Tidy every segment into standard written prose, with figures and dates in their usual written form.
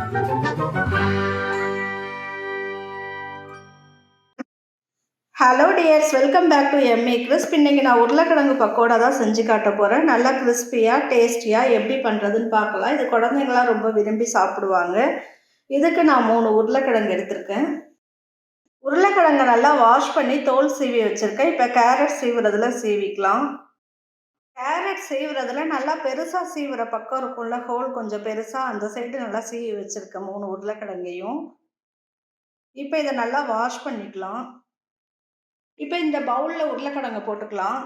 Hello dears, welcome back to MA crisp. இன்றைக்கி நான் உருளைக்கிழங்கு பக்கோடா தான் செஞ்சு காட்ட போகிறேன். நல்லா கிறிஸ்பியாக டேஸ்டியாக எப்படி பண்ணுறதுன்னு பார்க்கலாம். இது குழந்தைங்களாம் ரொம்ப விரும்பி சாப்பிடுவாங்க. இதுக்கு நான் 3 உருளைக்கிழங்கு எடுத்திருக்கேன். உருளைக்கிழங்கை நல்லா வாஷ் பண்ணி தோல் சீவி வச்சுருக்கேன். இப்போ கேரட் சீவுறதுல சீவிக்கலாம். கேரட் சீவுறதுல நல்லா பெருசாக சீவுற பக்கம் இருக்கும்ல, ஹோல் கொஞ்சம் பெருசாக, அந்த சைடு நல்லா சீவி வச்சுருக்கேன் 3 உருளைக்கிழங்கையும். இப்போ இதை நல்லா வாஷ் பண்ணிக்கலாம். இப்போ இந்த பவுலில் உருளைக்கிழங்கு போட்டுக்கலாம்.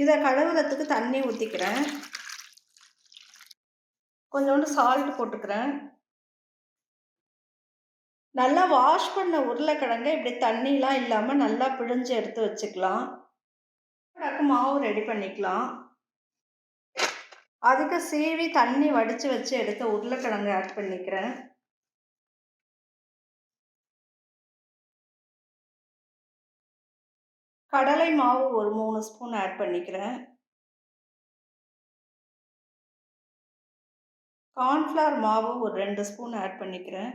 இதை கழுவுறதுக்கு தண்ணி ஊற்றிக்கிறேன். கொஞ்சோண்டு சால்ட் போட்டுக்கிறேன். நல்லா வாஷ் பண்ண உருளைக்கிழங்கை இப்படி தண்ணிலாம் இல்லாமல் நல்லா பிழிஞ்சு எடுத்து வச்சுக்கலாம். மாவு ரெடி பண்ணிக்கலாம். அதுக்கு சீவி தண்ணி வடித்து வச்சு எடுத்த உருளைக்கிழங்கு ஆட் பண்ணிக்கிறேன். கடலை மாவு ஒரு 3 ஸ்பூன் ஆட் பண்ணிக்கிறேன். கார்ன்ஃப்ளவர் மாவு ஒரு 2 ஸ்பூன் ஆட் பண்ணிக்கிறேன்.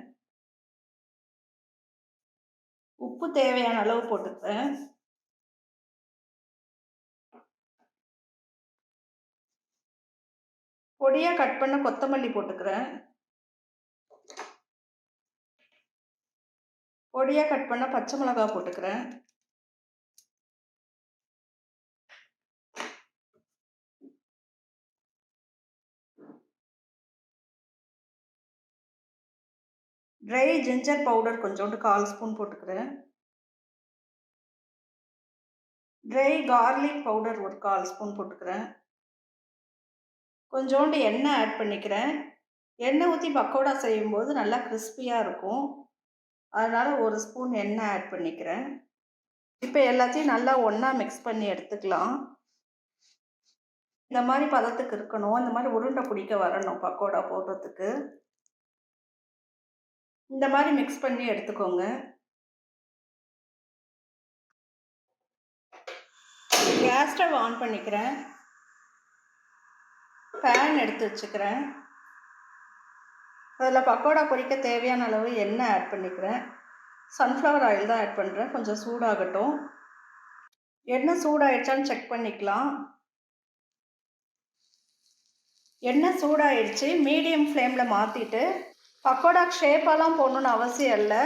உப்பு தேவையான அளவு போட்டுக்கிறேன். பொடியாக கட் பண்ண கொத்தமல்லி போட்டுக்கிறேன். பொடியாக கட் பண்ண பச்சை மிளகாய் போட்டுக்கிறேன். ட்ரை ஜிஞ்சர் பவுடர் கொஞ்சோண்டு 1/4 ஸ்பூன் போட்டுக்கிறேன். ட்ரை கார்லிக் பவுடர் ஒரு 1/4 ஸ்பூன் போட்டுக்கிறேன். கொஞ்சோண்டு எண்ணெய் ஆட் பண்ணிக்கிறேன். எண்ணெய் ஊற்றி பக்கோடா செய்யும்போது நல்லா கிறிஸ்பியாக இருக்கும். அதனால் 1 ஸ்பூன் எண்ணெய் ஆட் பண்ணிக்கிறேன். இப்போ எல்லாத்தையும் நல்லா ஒன்றா மிக்ஸ் பண்ணி எடுத்துக்கலாம். இந்த மாதிரி பதத்துக்கு இருக்கணும். இந்த மாதிரி உருண்டை பிடிக்க வரணும் பக்கோடா போடுறதுக்கு. இந்த மாதிரி மிக்ஸ் பண்ணி எடுத்துக்கோங்க. கேஸ் ஸ்டவ் ஆன் பண்ணிக்கிறேன். பேன் எடுத்து வச்சுக்கிறேன். அதில் பக்கோடா பொரிக்க தேவையான அளவு எண்ணெய் ஆட் பண்ணிக்கிறேன். சன்ஃப்ளவர் ஆயில் தான் ஆட் பண்ணுறேன். கொஞ்சம் சூடாகட்டும். எண்ணெய் சூடாயிடுச்சான்னு செக் பண்ணிக்கலாம். எண்ணெய் சூடாயிடுச்சு. மீடியம் ஃப்ளேமில் மாற்றிட்டு, பக்கோடா ஷேப்பெல்லாம் போடணுன்னு அவசியம் இல்லை.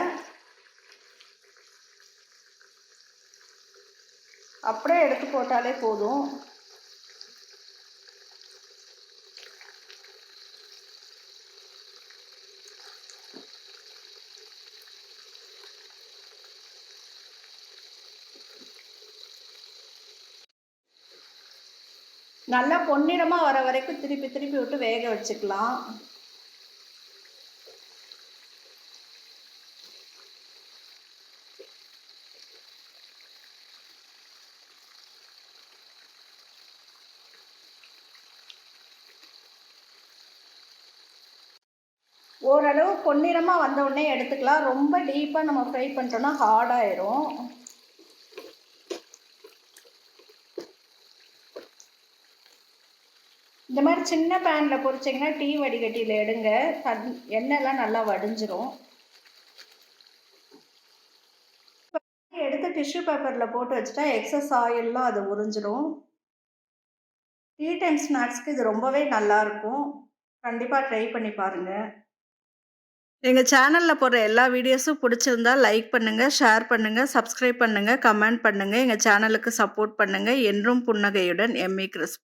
அப்படியே எடுத்து போட்டாலே போதும். நல்லா பொன்னிறமாக வர வரைக்கும் திருப்பி திருப்பி விட்டு வேக வச்சுக்கலாம். ஓரளவு பொன்னிறமாக வந்த உடனே எடுத்துக்கலாம். ரொம்ப டீப்பாக நம்ம ஃப்ரை பண்ணிட்டோம்னா ஹார்டாயிரும். இந்த மாதிரி சின்ன பேனில் பொரிச்சிங்கன்னா டீ வடிகட்டியில் எடுங்க. எண்ணெய்லாம் நல்லா வடிஞ்சிரும். எடுத்து டிஷ்யூ பேப்பரில் போட்டு வச்சுட்டா எக்ஸஸ் ஆயிலெலாம் அது உறிஞ்சிரும். டீ டைம் ஸ்நாக்ஸ்க்கு இது ரொம்பவே நல்லாயிருக்கும். கண்டிப்பாக ட்ரை பண்ணி பாருங்கள். எங்கள் சேனலில் போடுற எல்லா வீடியோஸும் பிடிச்சிருந்தா லைக் பண்ணுங்கள், ஷேர் பண்ணுங்கள், சப்ஸ்கிரைப் பண்ணுங்கள், கமெண்ட் பண்ணுங்கள். எங்கள் சேனலுக்கு சப்போர்ட் பண்ணுங்கள். என்றும் புன்னகையுடன் எம்ஏ கிறிஸ்ப்.